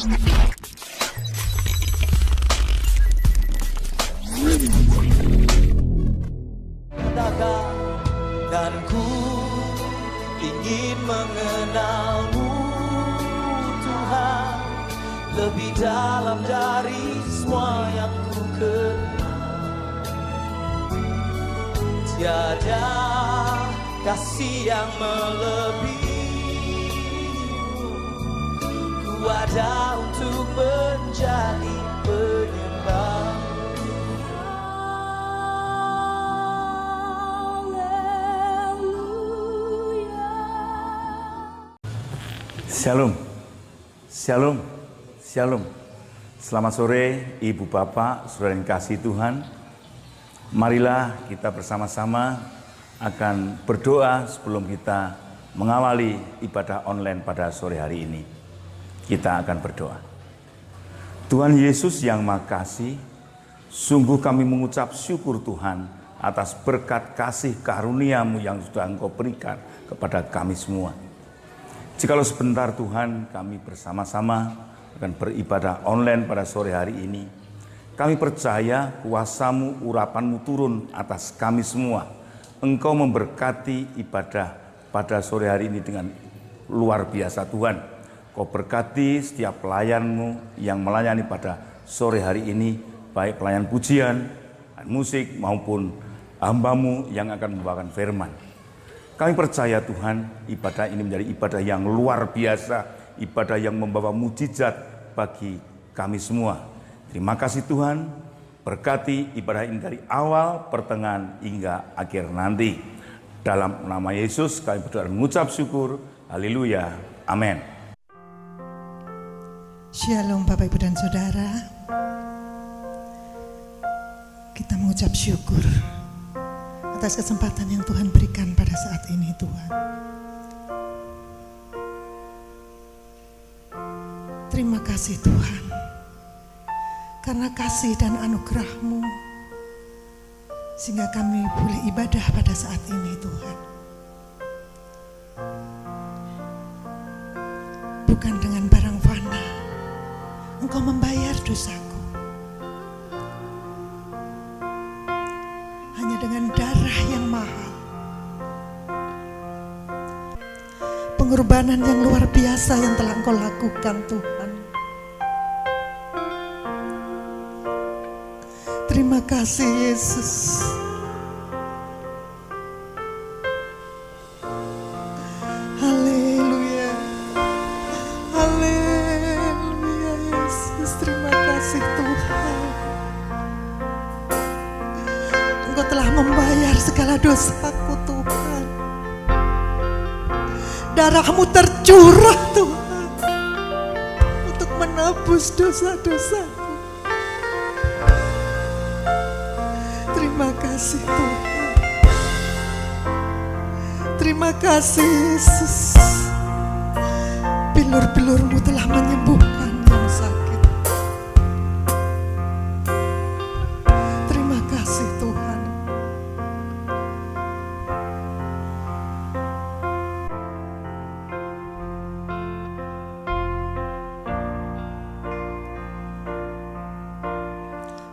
Dan ku ingin mengenalmu Tuhan, lebih dalam dari semua yang ku kenal. Tiada kasih yang melebihimu, ku ada untuk menjadi penyembah. Shalom, shalom, shalom. Selamat sore Ibu Bapak, Saudara yang kasih Tuhan. Marilah kita bersama-sama akan berdoa sebelum kita mengawali ibadah online pada sore hari ini. Kita akan berdoa. Tuhan Yesus yang Maha Kasih, sungguh kami mengucap syukur Tuhan atas berkat kasih karunia-Mu yang sudah Engkau berikan kepada kami semua. Jikalau sebentar Tuhan kami bersama-sama akan beribadah online pada sore hari ini, kami percaya kuasa-Mu, urapan-Mu turun atas kami semua. Engkau memberkati ibadah pada sore hari ini dengan luar biasa Tuhan. Kau berkati setiap pelayan-Mu yang melayani pada sore hari ini, baik pelayan pujian, musik maupun hamba-Mu yang akan membawakan firman. Kami percaya Tuhan, ibadah ini menjadi ibadah yang luar biasa, ibadah yang membawa mujizat bagi kami semua. Terima kasih Tuhan, berkati ibadah ini dari awal, pertengahan, hingga akhir nanti. Dalam nama Yesus kami berdoa dan mengucap syukur. Haleluya. Amin. Shalom Bapak Ibu dan Saudara. Kita mengucap syukur atas kesempatan yang Tuhan berikan pada saat ini Tuhan. Terima kasih Tuhan, karena kasih dan anugerah-Mu sehingga kami boleh ibadah pada saat ini Tuhan. Bukan dengan barang fana, Engkau membayar dosaku. Hanya dengan darah yang mahal, pengorbanan yang luar biasa yang telah Engkau lakukan Tuhan. Terima kasih Yesus. Haleluya, haleluya Yesus. Terima kasih Tuhan. Engkau telah membayar segala dosaku Tuhan. Darah-Mu tercurah Tuhan untuk menebus dosa-dosaku. Terima kasih Tuhan. Terima kasih Yesus. Bilur-bilur-Mu telah menyembuhkan yang sakit. Terima kasih Tuhan.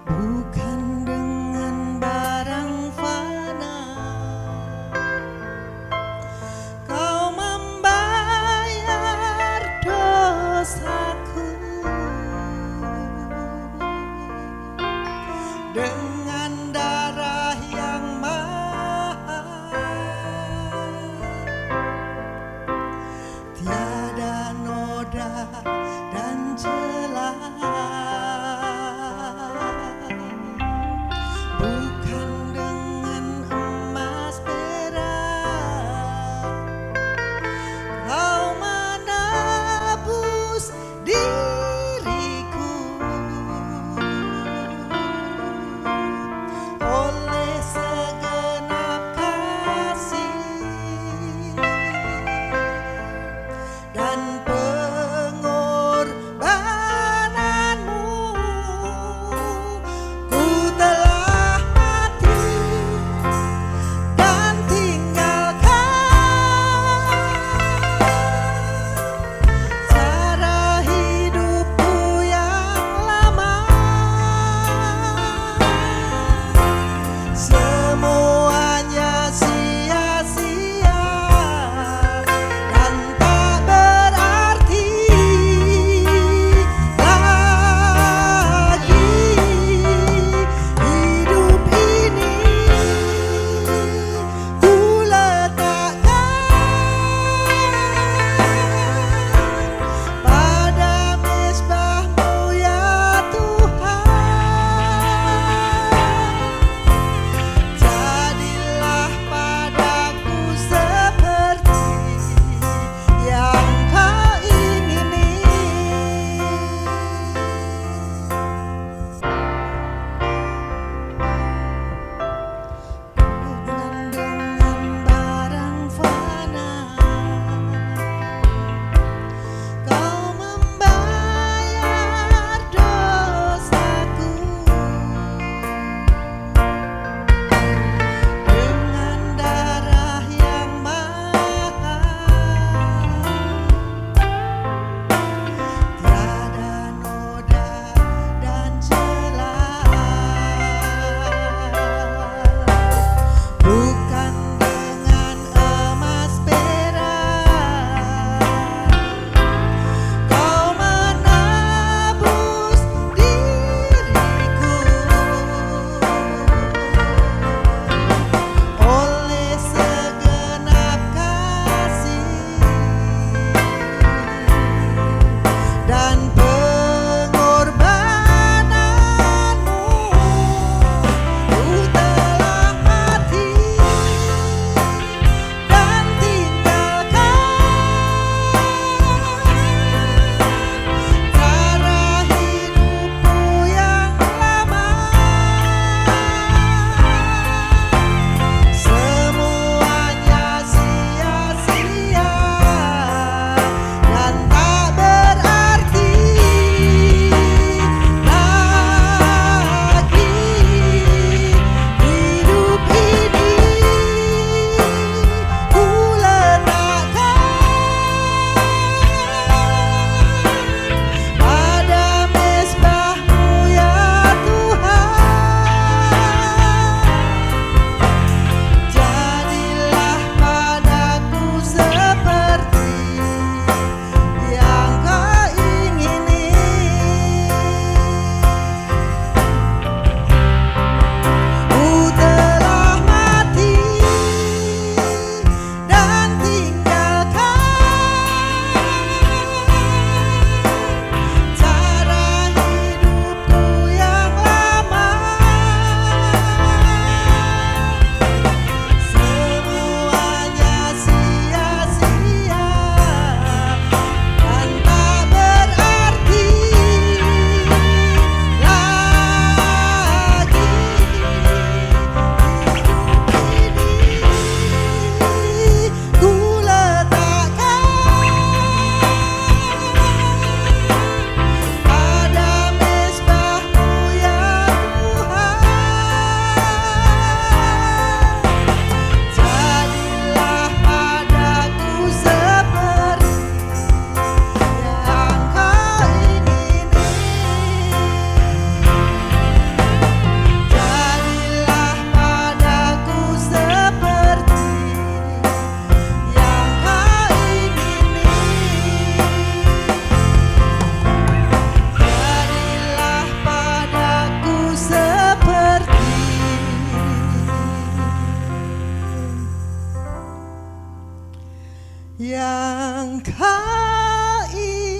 Bukan dengan barang fana Kau membayar dosaku. Engkau ingini.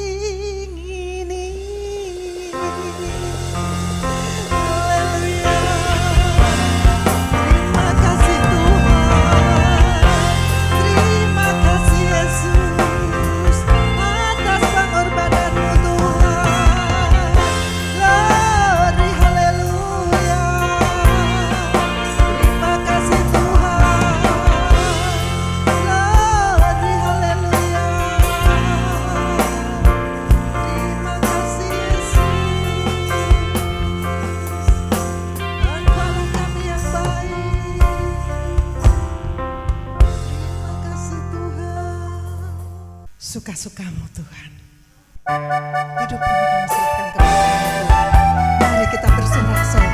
Haleluya. Terima kasih Tuhan, terima kasih Yesus atas pengorbananmu Tuhan. Glory haleluya. Terima kasih Tuhan. Glory haleluya. Terima kasih Yesus. Engkaulah kami yang baik. Terima kasih Tuhan. Suka-sukamu Tuhan. Hidup ini kami serahkan kepada Tuhan. Mari kita bersorak-sorai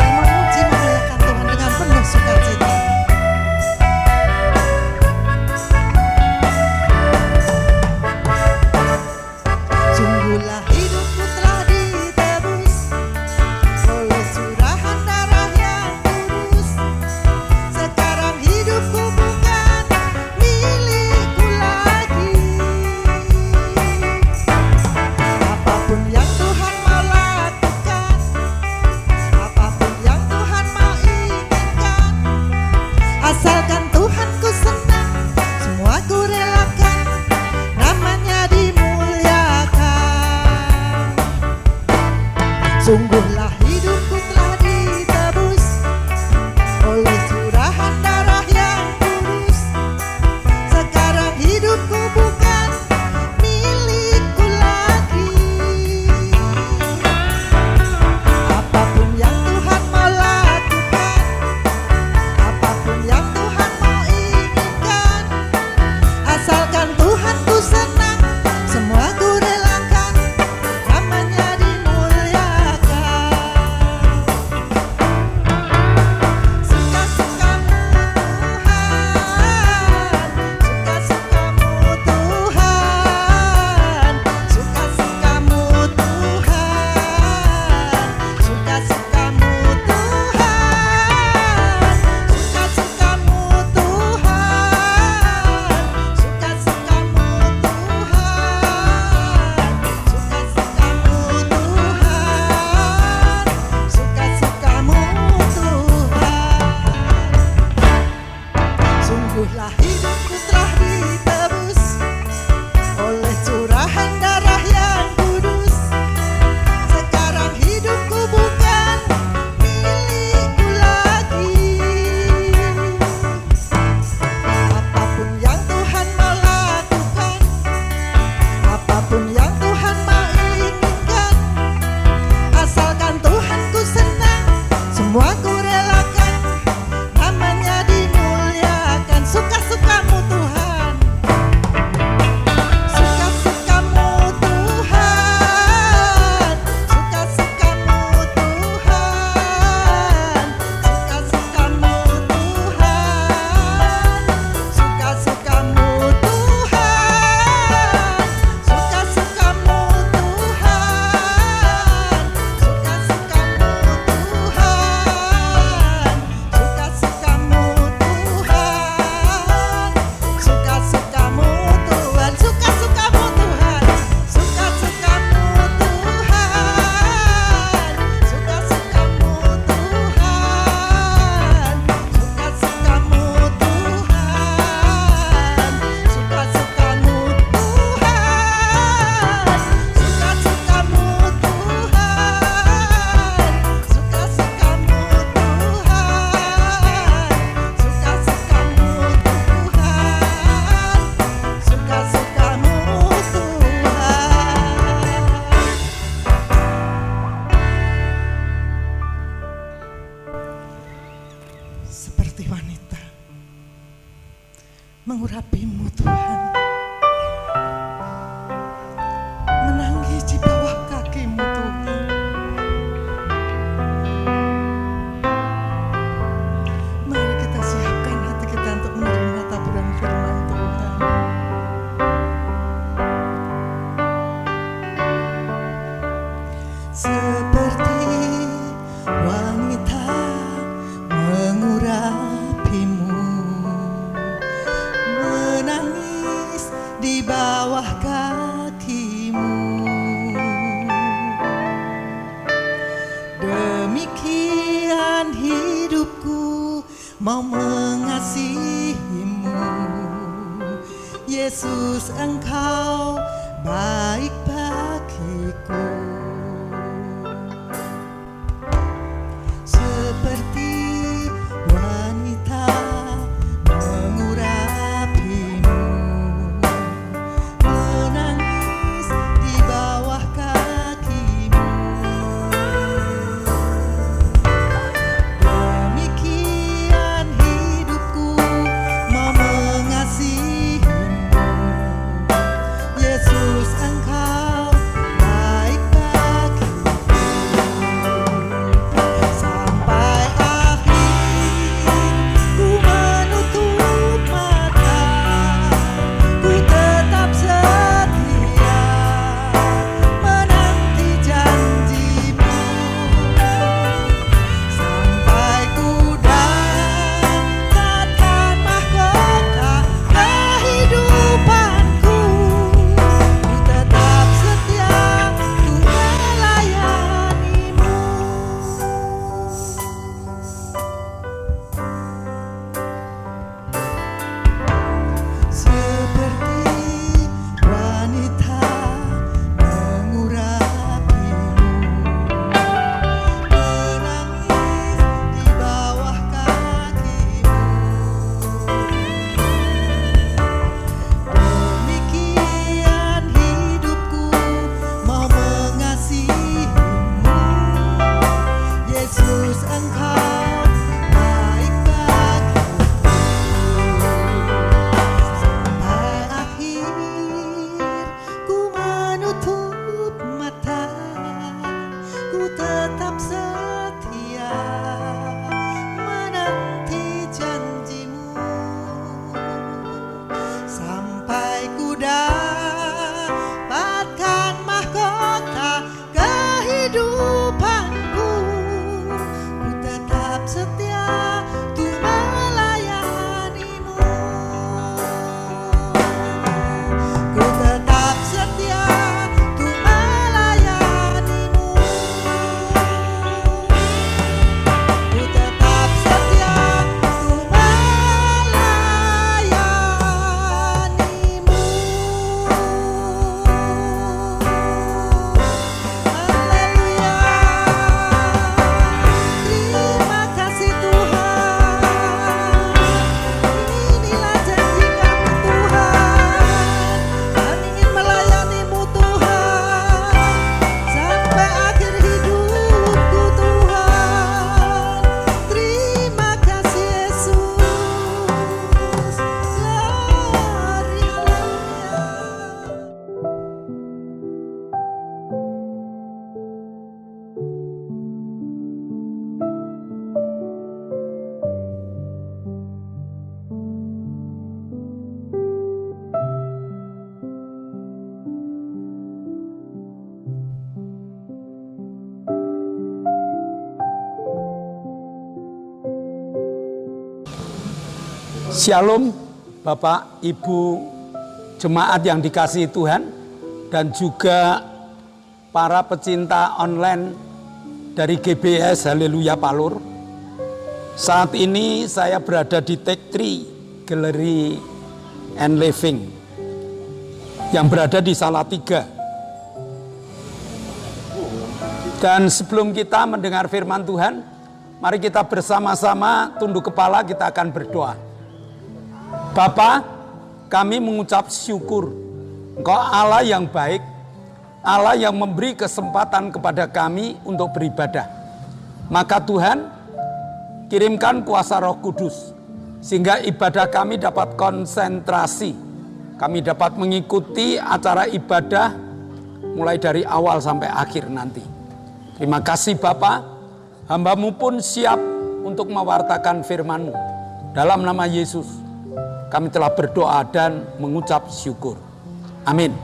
dan memuji memuliakan Tuhan dengan penuh sukacita. Sungguhlah hidupku telah ditebus oleh curahan darah yang tulus. Sekarang hidupku bukan milikku lagi. Apapun yang Tuhan mau lakukan, apapun yang Tuhan mau inginkan, asalkan Tuhanku senang, semua ku relakan, namanya dimuliakan. Sungguhlah hidupku telah ditebus oleh curahan darah yang tulus. Sekarang hidupku bukan milikku lagi. Apapun yang Tuhan mau lakukan, apapun yang Tuhan mau inginkan, asalkan Tuhanku senang, semua ku relakan, namanya dimuliakan. kakimu. Demikian hidupku mau mengasihimu. Yesus, Engkau baik bagiku. Seperti wanita mengurapimu, menangis di bawah kakimu. Demikian hidupku mau mengasihimu. Yesus, Engkau baik bagiku. Sampai akhir ku menutup mata, ku tetap setia menanti janjimu. Sampai ku dapatkan mahkota kehidupanku, ku tetap setia ku melayanimu. Seperti wanita mengurapimu, menangis di bawah kakimu. Demikian hidupku mau mengasihimu. Yesus, Engkau baik bagiku. Sampai akhir ku menutup mata, ku tetap setia menanti janjimu. Sampai ku dapatkan mahkota kehidupanku, ku tetap setia untuk melayanimu. Ku tetap setia untuk melayanimu. Ku tetap setia untuk melayanimu. Haleluya. Terima kasih Tuhan. Inilah janji kami Tuhan. Kami ingin melayanimu Tuhan sampai akhir hidupku Tuhan. Terima kasih Yesus. Glory, haleluya. Shalom Bapak, Ibu, jemaat yang dikasihi Tuhan, dan juga para pecinta online dari GBS Haleluya Palur. Saat ini saya berada di Take 3 Gallery and Living yang berada di Salatiga. Dan sebelum kita mendengar firman Tuhan, mari kita bersama-sama tunduk kepala, kita akan berdoa. Bapa, kami mengucap syukur, Engkau Allah yang baik, Allah yang memberi kesempatan kepada kami untuk beribadah. Maka Tuhan, kirimkan kuasa Roh Kudus, sehingga ibadah kami dapat konsentrasi. Kami dapat mengikuti acara ibadah mulai dari awal sampai akhir nanti. Terima kasih Bapa, hamba-Mu pun siap untuk mewartakan firman-Mu. Dalam nama Yesus, kami telah berdoa dan mengucap syukur. Amin.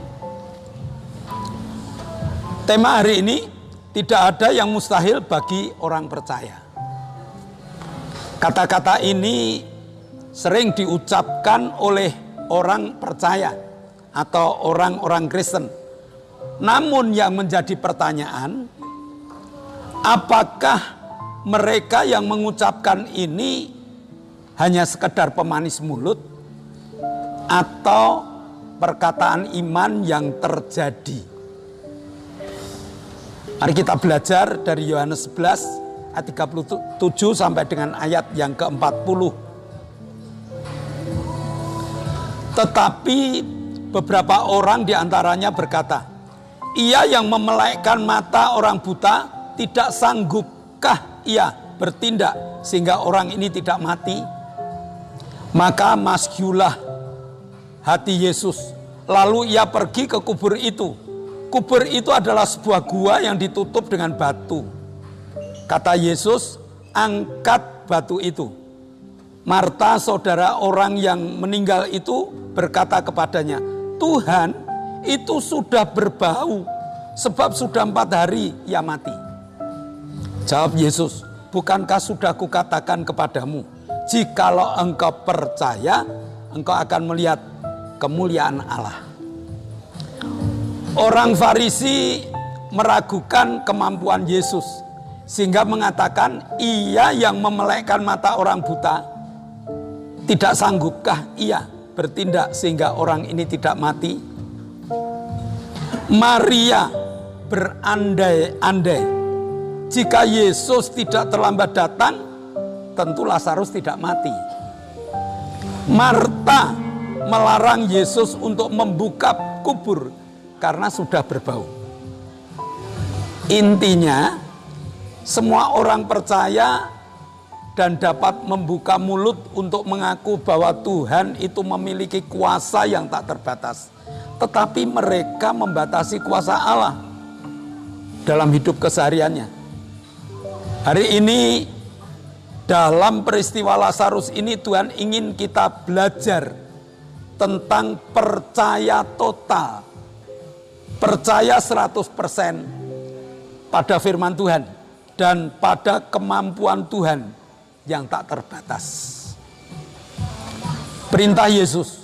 Tema hari ini, tidak ada yang mustahil bagi orang percaya. Kata-kata ini sering diucapkan oleh orang percaya atau orang-orang Kristen. Namun yang menjadi pertanyaan, apakah mereka yang mengucapkan ini hanya sekedar pemanis mulut atau perkataan iman yang terjadi? Mari kita belajar dari Yohanes 11 ayat 37 sampai dengan ayat yang ke-40. Tetapi beberapa orang diantaranya berkata, ia yang memelekkan mata orang buta, tidak sanggupkah ia bertindak sehingga orang ini tidak mati? Maka masyulah hati Yesus. Lalu ia pergi ke kubur itu. Kubur itu adalah sebuah gua yang ditutup dengan batu. Kata Yesus, angkat batu itu. Marta, saudara orang yang meninggal itu, berkata kepadanya, Tuhan, itu sudah berbau, sebab sudah 4 hari ia mati. Jawab Yesus, bukankah sudah kukatakan kepadamu, jikalau engkau percaya, engkau akan melihat kemuliaan Allah. Orang Farisi meragukan kemampuan Yesus, sehingga mengatakan, ia yang memelekkan mata orang buta, tidak sanggupkah ia bertindak sehingga orang ini tidak mati? Maria berandai-andai, jika Yesus tidak terlambat datang, tentu Lazarus tidak mati. Marta melarang Yesus untuk membuka kubur karena sudah berbau. Intinya, semua orang percaya dan dapat membuka mulut untuk mengaku bahwa Tuhan itu memiliki kuasa yang tak terbatas. Tetapi mereka membatasi kuasa Allah dalam hidup kesehariannya. Hari ini dalam peristiwa Lazarus ini Tuhan ingin kita belajar tentang percaya total. Percaya 100% pada firman Tuhan dan pada kemampuan Tuhan yang tak terbatas. Perintah Yesus,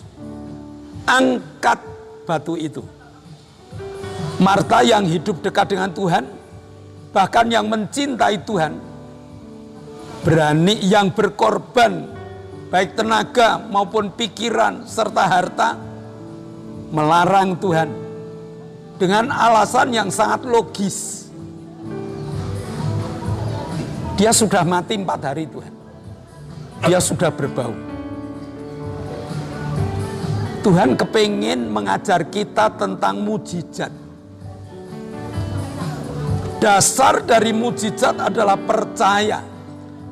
angkat batu itu. Marta yang hidup dekat dengan Tuhan, bahkan yang mencintai Tuhan, berani yang berkorban, baik tenaga maupun pikiran serta harta, melarang Tuhan dengan alasan yang sangat logis. Dia sudah mati 4 hari Tuhan. Dia sudah berbau. Tuhan kepingin mengajar kita tentang mujizat. Dasar dari mujizat adalah percaya.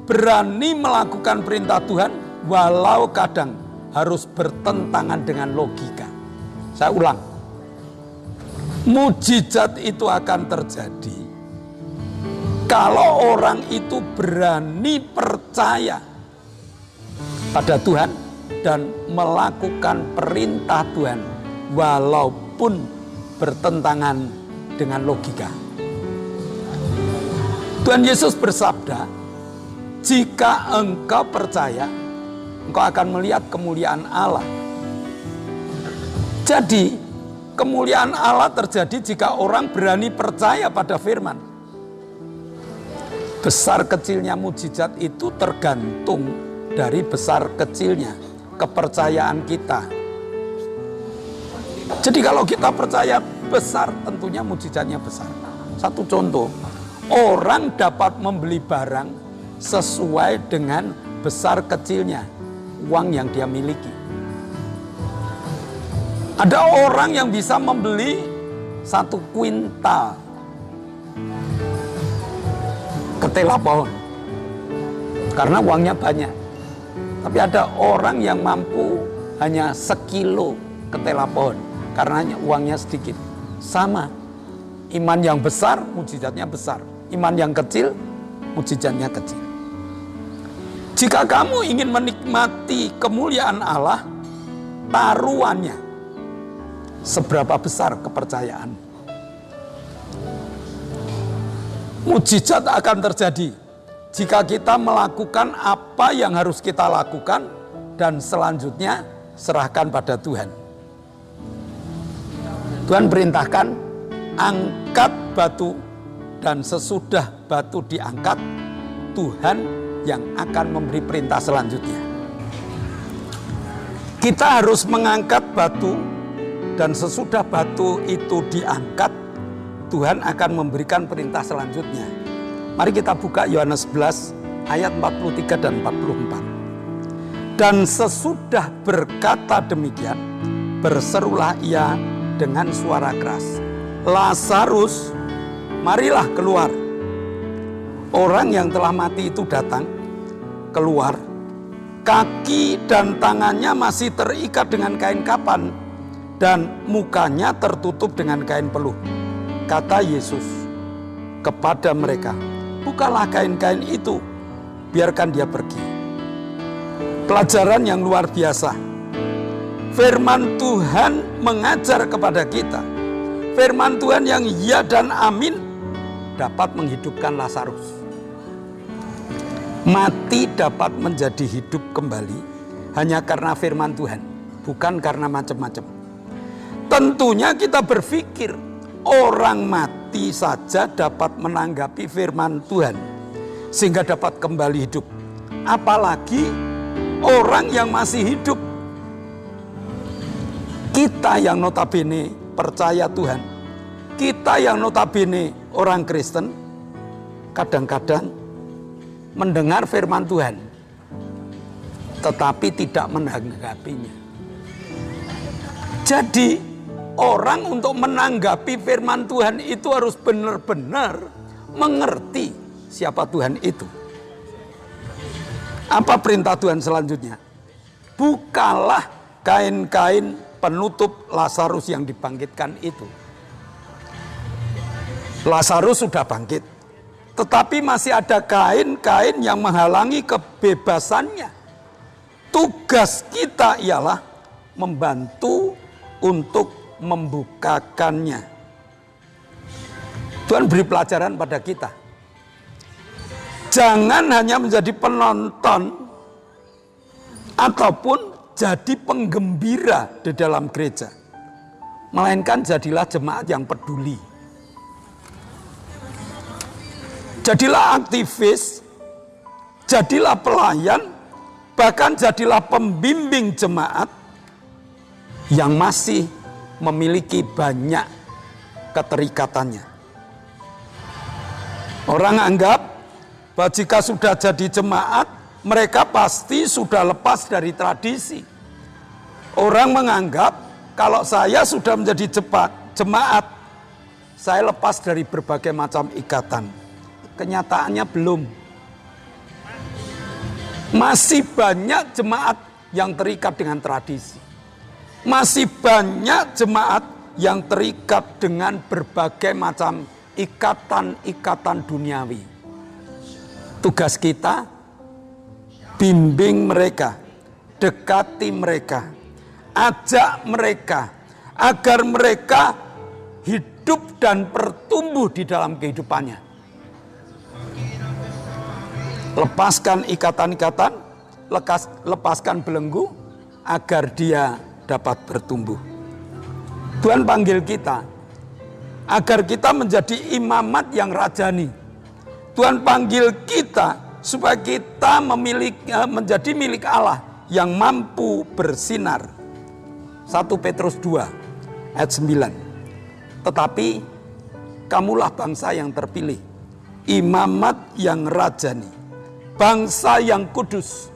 Berani melakukan perintah Tuhan walau kadang harus bertentangan dengan logika. Saya ulang. Mujizat itu akan terjadi kalau orang itu berani percaya pada Tuhan dan melakukan perintah Tuhan walaupun bertentangan dengan logika. Tuhan Yesus bersabda, jika engkau percaya, engkau akan melihat kemuliaan Allah. Jadi, kemuliaan Allah terjadi jika orang berani percaya pada firman. Besar kecilnya mujizat itu tergantung dari besar kecilnya kepercayaan kita. Jadi kalau kita percaya besar, tentunya mujizatnya besar. Satu contoh, orang dapat membeli barang sesuai dengan besar kecilnya uang yang dia miliki. Ada orang yang bisa membeli 1 kuintal ketela pohon karena uangnya banyak. Tapi ada orang yang mampu hanya sekilo ketela pohon karena uangnya sedikit. Sama, iman yang besar, mujizatnya besar. Iman yang kecil, mujizatnya kecil. Jika kamu ingin menikmati kemuliaan Allah, taruhannya seberapa besar kepercayaan. Mujizat akan terjadi jika kita melakukan apa yang harus kita lakukan dan selanjutnya serahkan pada Tuhan. Tuhan perintahkan, angkat batu, dan sesudah batu diangkat, Tuhan yang akan memberi perintah selanjutnya. Kita harus mengangkat batu, dan sesudah batu itu diangkat, Tuhan akan memberikan perintah selanjutnya. Mari kita buka Yohanes 11 ayat 43 dan 44. Dan sesudah berkata demikian, berserulah ia dengan suara keras, Lazarus, marilah keluar. Orang yang telah mati itu datang, keluar. Kaki dan tangannya masih terikat dengan kain kapan, dan mukanya tertutup dengan kain peluh. Kata Yesus kepada mereka, bukalah kain-kain itu, biarkan dia pergi. Pelajaran yang luar biasa. Firman Tuhan mengajar kepada kita. Firman Tuhan yang ya dan amin dapat menghidupkan Lazarus. Mati dapat menjadi hidup kembali hanya karena firman Tuhan, bukan karena macam-macam. Tentunya kita berpikir orang mati saja dapat menanggapi firman Tuhan sehingga dapat kembali hidup. Apalagi orang yang masih hidup. Kita yang notabene percaya Tuhan, kita yang notabene orang Kristen, kadang-kadang mendengar firman Tuhan tetapi tidak menanggapinya. Jadi orang untuk menanggapi firman Tuhan itu harus benar-benar mengerti siapa Tuhan itu. Apa perintah Tuhan selanjutnya? Bukalah kain-kain penutup Lazarus yang dibangkitkan itu. Lazarus sudah bangkit, tetapi masih ada kain-kain yang menghalangi kebebasannya. Tugas kita ialah membantu untuk membukakannya. Tuhan beri pelajaran pada kita. Jangan hanya menjadi penonton ataupun jadi penggembira di dalam gereja, melainkan jadilah jemaat yang peduli. Jadilah aktivis, jadilah pelayan, bahkan jadilah pembimbing jemaat yang masih memiliki banyak keterikatannya. Orang anggap bahwa jika sudah jadi jemaat, mereka pasti sudah lepas dari tradisi. Orang menganggap kalau saya sudah menjadi jemaat, saya lepas dari berbagai macam ikatan. Kenyataannya belum. Masih banyak jemaat yang terikat dengan tradisi. Masih banyak jemaat yang terikat dengan berbagai macam ikatan-ikatan duniawi. Tugas kita, bimbing mereka, dekati mereka, ajak mereka, agar mereka hidup dan bertumbuh di dalam kehidupannya. Lepaskan ikatan-ikatan, lepaskan belenggu, agar dia dapat bertumbuh. Tuhan panggil kita, agar kita menjadi imamat yang rajani. Tuhan panggil kita supaya kita menjadi milik Allah yang mampu bersinar. 1 Petrus 2 ayat 9. Tetapi kamulah bangsa yang terpilih, imamat yang rajani, bangsa yang kudus,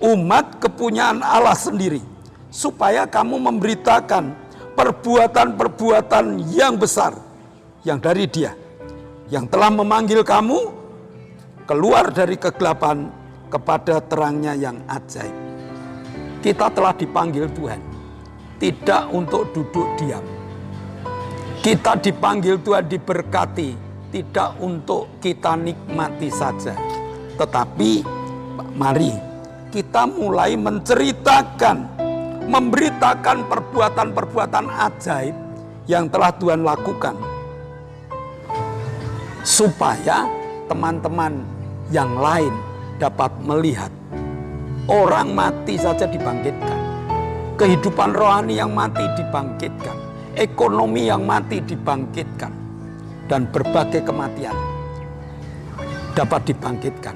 umat kepunyaan Allah sendiri, supaya kamu memberitakan perbuatan-perbuatan yang besar yang dari Dia, yang telah memanggil kamu keluar dari kegelapan kepada terangnya yang ajaib. Kita telah dipanggil Tuhan, tidak untuk duduk diam. Kita dipanggil Tuhan diberkati, tidak untuk kita nikmati saja. Tetapi mari kita mulai menceritakan, memberitakan perbuatan-perbuatan ajaib yang telah Tuhan lakukan. Supaya teman-teman yang lain dapat melihat orang mati saja dibangkitkan, kehidupan rohani yang mati dibangkitkan, ekonomi yang mati dibangkitkan, dan berbagai kematian dapat dibangkitkan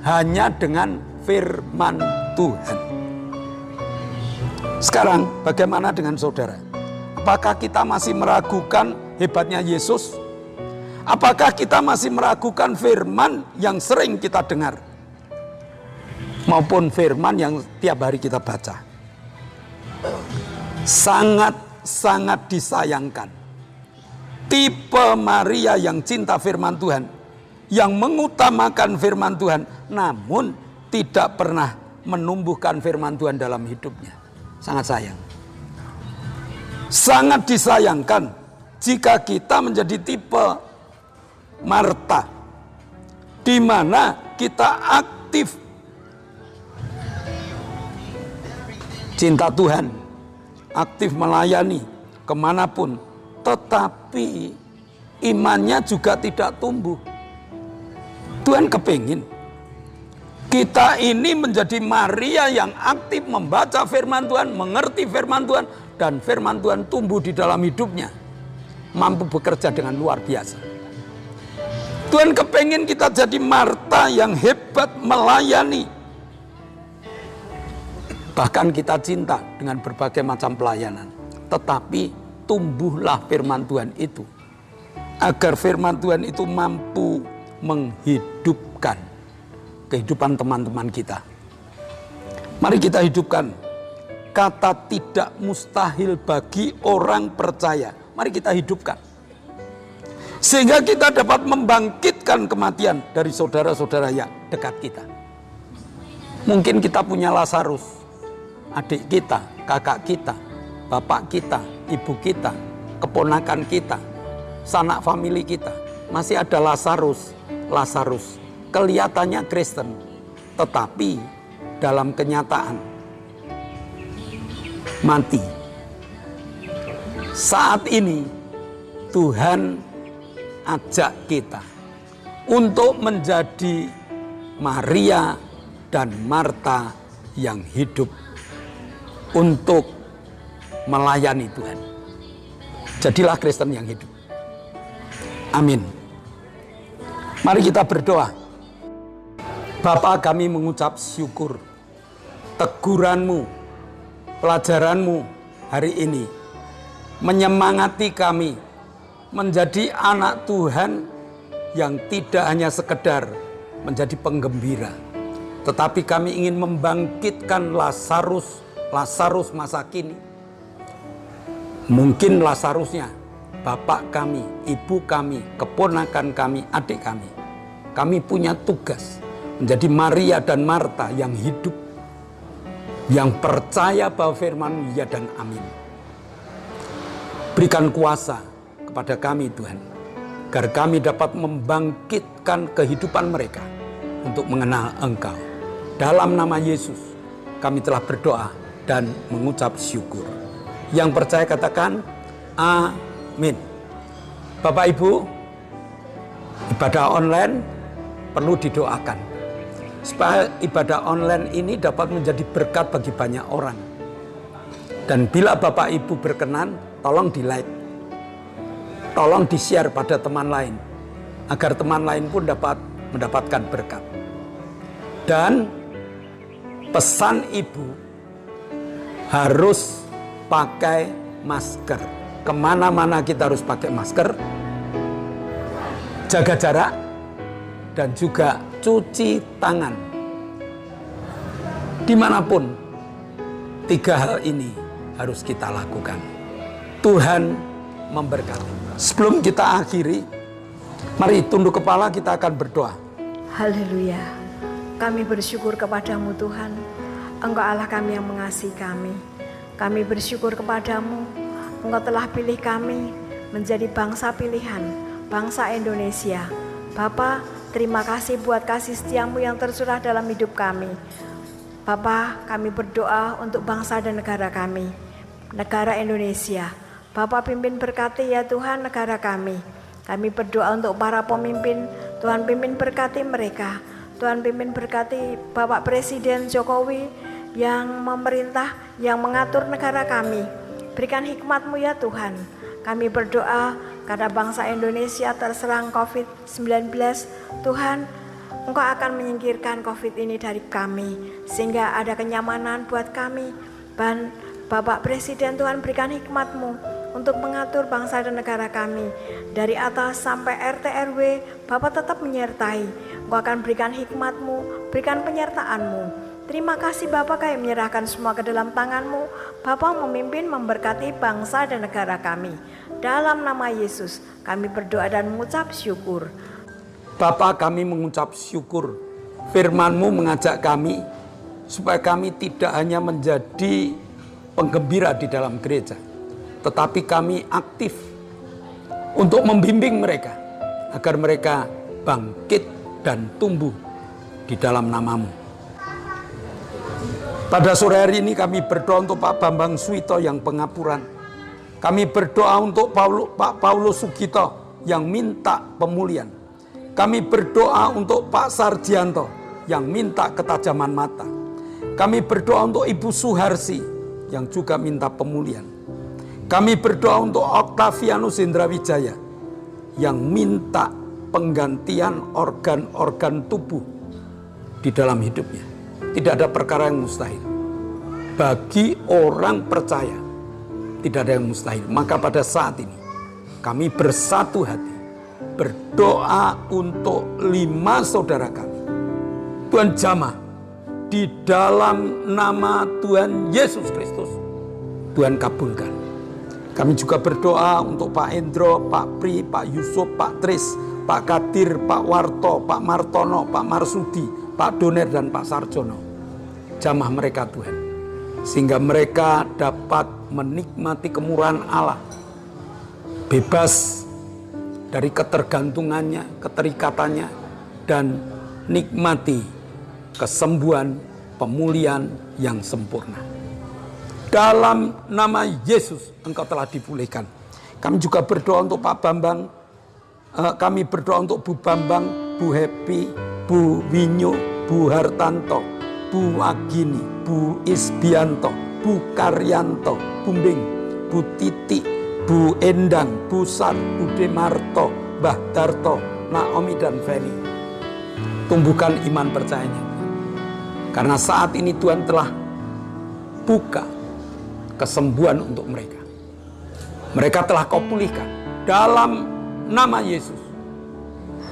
hanya dengan firman Tuhan. Sekarang bagaimana dengan saudara? Apakah kita masih meragukan hebatnya Yesus? Apakah kita masih meragukan firman yang sering kita dengar? Maupun firman yang tiap hari kita baca? Sangat-sangat disayangkan. Tipe Maria yang cinta firman Tuhan, yang mengutamakan firman Tuhan, namun tidak pernah menumbuhkan firman Tuhan dalam hidupnya. Sangat sayang. Sangat disayangkan jika kita menjadi tipe Marta, di mana kita aktif cinta Tuhan, aktif melayani kemanapun, tetapi imannya juga tidak tumbuh. Tuhan kepingin kita ini menjadi Maria yang aktif membaca firman Tuhan, mengerti firman Tuhan, dan firman Tuhan tumbuh di dalam hidupnya, mampu bekerja dengan luar biasa. Tuhan kepingin kita jadi Marta yang hebat melayani. Bahkan kita cinta dengan berbagai macam pelayanan, tetapi tumbuhlah firman Tuhan itu, agar firman Tuhan itu mampu menghidupkan kehidupan teman-teman kita. Mari kita hidupkan kata tidak mustahil bagi orang percaya. Mari kita hidupkan, sehingga kita dapat membangkitkan kematian dari saudara-saudara yang dekat kita. Mungkin kita punya Lazarus, adik kita, kakak kita, bapak kita, ibu kita, keponakan kita, sanak famili kita. Masih ada Lazarus kelihatannya Kristen, tetapi dalam kenyataan mati. Saat ini Tuhan ajak kita untuk menjadi Maria dan Marta yang hidup untuk melayani Tuhan. Jadilah Kristen yang hidup. Amin. Mari kita berdoa. Bapa, kami mengucap syukur. Teguranmu, pelajaranmu hari ini menyemangati kami menjadi anak Tuhan yang tidak hanya sekedar menjadi penggembira, tetapi kami ingin membangkitkan Lazarus masa kini. Mungkin Lazarusnya bapak kami, ibu kami, keponakan kami, adik kami. Kami punya tugas menjadi Maria dan Marta yang hidup, yang percaya bahwa firman-Mu ya dan amin. Berikan kuasa kepada kami Tuhan, agar kami dapat membangkitkan kehidupan mereka untuk mengenal Engkau. Dalam nama Yesus kami telah berdoa dan mengucap syukur. Yang percaya katakan amin. Bapak Ibu, ibadah online perlu didoakan supaya ibadah online ini dapat menjadi berkat bagi banyak orang. Dan bila Bapak Ibu berkenan, tolong di-like, tolong di-share pada teman lain, agar teman lain pun dapat mendapatkan berkat. Dan pesan Ibu harus pakai masker. Kemana-mana kita harus pakai masker, jaga jarak, dan juga cuci tangan. Dimanapun, 3 hal ini harus kita lakukan. Tuhan memberkati. Sebelum kita akhiri, mari tunduk kepala, kita akan berdoa. Haleluya. Kami bersyukur kepadamu Tuhan. Engkau Allah kami yang mengasihi kami. Kami bersyukur kepadamu. Engkau telah pilih kami menjadi bangsa pilihan, bangsa Indonesia. Bapa, terima kasih buat kasih setiamu yang tercurah dalam hidup kami. Bapa, kami berdoa untuk bangsa dan negara kami, negara Indonesia. Bapa, pimpin berkati ya Tuhan negara kami. Kami berdoa untuk para pemimpin, Tuhan pimpin berkati mereka. Tuhan pimpin berkati Bapak Presiden Jokowi yang memerintah, yang mengatur negara kami. Berikan hikmat-Mu ya Tuhan, Kami berdoa karena bangsa Indonesia terserang COVID-19. Tuhan, Engkau akan menyingkirkan COVID ini dari kami, sehingga ada kenyamanan buat kami. Dan Bapak Presiden, Tuhan berikan hikmat-Mu untuk mengatur bangsa dan negara kami. Dari atas sampai RT RW, Bapak tetap menyertai. Engkau akan berikan hikmat-Mu, berikan penyertaan-Mu. Terima kasih Bapak, kami menyerahkan semua ke dalam tangan-Mu. Bapak memimpin, memberkati bangsa dan negara kami. Dalam nama Yesus kami berdoa dan mengucap syukur. Bapa, kami mengucap syukur. Firman-Mu mengajak kami supaya kami tidak hanya menjadi penggembira di dalam gereja, tetapi kami aktif untuk membimbing mereka agar mereka bangkit dan tumbuh di dalam nama-Mu. Pada sore hari ini kami berdoa untuk Pak Bambang Suwito yang pengapuran. Kami berdoa untuk Pak Paulus Sugito yang minta pemulihan. Kami berdoa untuk Pak Sarjianto yang minta ketajaman mata. Kami berdoa untuk Ibu Suharsi yang juga minta pemulihan. Kami berdoa untuk Octavianus Indrawijaya yang minta penggantian organ-organ tubuh di dalam hidupnya. Tidak ada perkara yang mustahil. Bagi orang percaya, tidak ada yang mustahil. Maka pada saat ini, kami bersatu hati, berdoa untuk 5 saudara kami. Tuhan jamah, di dalam nama Tuhan Yesus Kristus, Tuhan kabulkan. Kami juga berdoa untuk Pak Endro, Pak Pri, Pak Yusuf, Pak Tris, Pak Kadir, Pak Warto, Pak Martono, Pak Marsudi, Pak Doner, dan Pak Sarjono. Jamah mereka Tuhan, sehingga mereka dapat menikmati kemurahan Allah, bebas dari ketergantungannya, keterikatannya, dan nikmati kesembuhan, pemulihan yang sempurna. Dalam nama Yesus engkau telah dipulihkan. Kami juga berdoa untuk Pak Bambang, kami berdoa untuk Bu Bambang, Bu Happy, Bu Winyo, Bu Hartanto, Bu Agini, Bu Isbianto, Bu Karyanto, Bu Mbing, Bu Titi, Bu Endang, Bu Sar, Bu Demarto, Mbah Darto, Naomi dan Feni. Tumbuhkan iman percayanya. Karena saat ini Tuhan telah buka kesembuhan untuk mereka. Mereka telah Kau pulihkan. Dalam nama Yesus,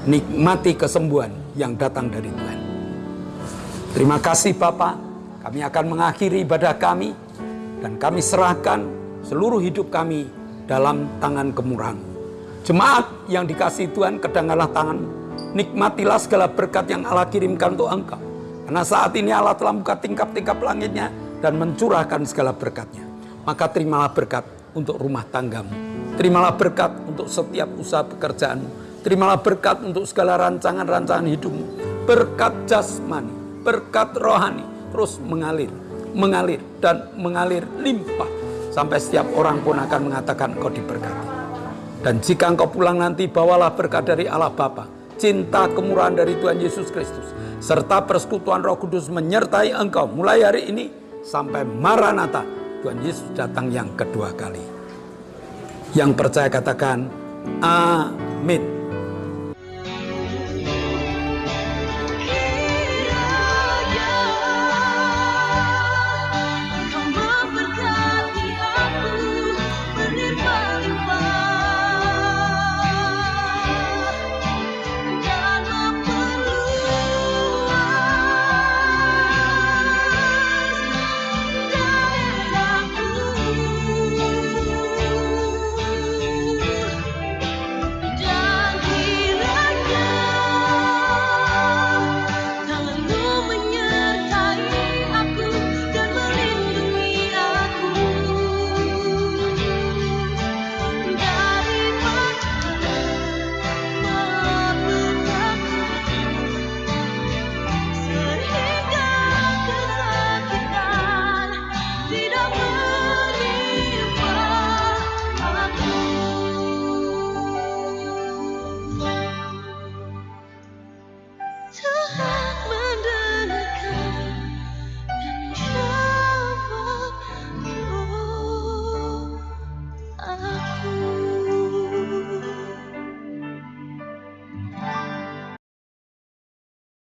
nikmati kesembuhan yang datang dari Tuhan. Terima kasih Bapa, kami akan mengakhiri ibadah kami dan kami serahkan seluruh hidup kami dalam tangan kemurahan. Jemaat yang dikasihi Tuhan, kedangkanlah tangan, nikmatilah segala berkat yang Allah kirimkan untuk engkau. Karena saat ini Allah telah buka tingkap-tingkap langitnya dan mencurahkan segala berkatnya. Maka terimalah berkat untuk rumah tanggamu, terimalah berkat untuk setiap usaha pekerjaanmu, terimalah berkat untuk segala rancangan-rancangan hidupmu, berkat jasmani, berkat rohani terus mengalir dan mengalir limpah sampai setiap orang pun akan mengatakan engkau diberkati. Dan jika engkau pulang nanti, bawalah berkat dari Allah Bapa, cinta kemurahan dari Tuhan Yesus Kristus, serta persekutuan Roh Kudus menyertai engkau mulai hari ini sampai Maranatha, Tuhan Yesus datang yang kedua kali. Yang percaya katakan amin.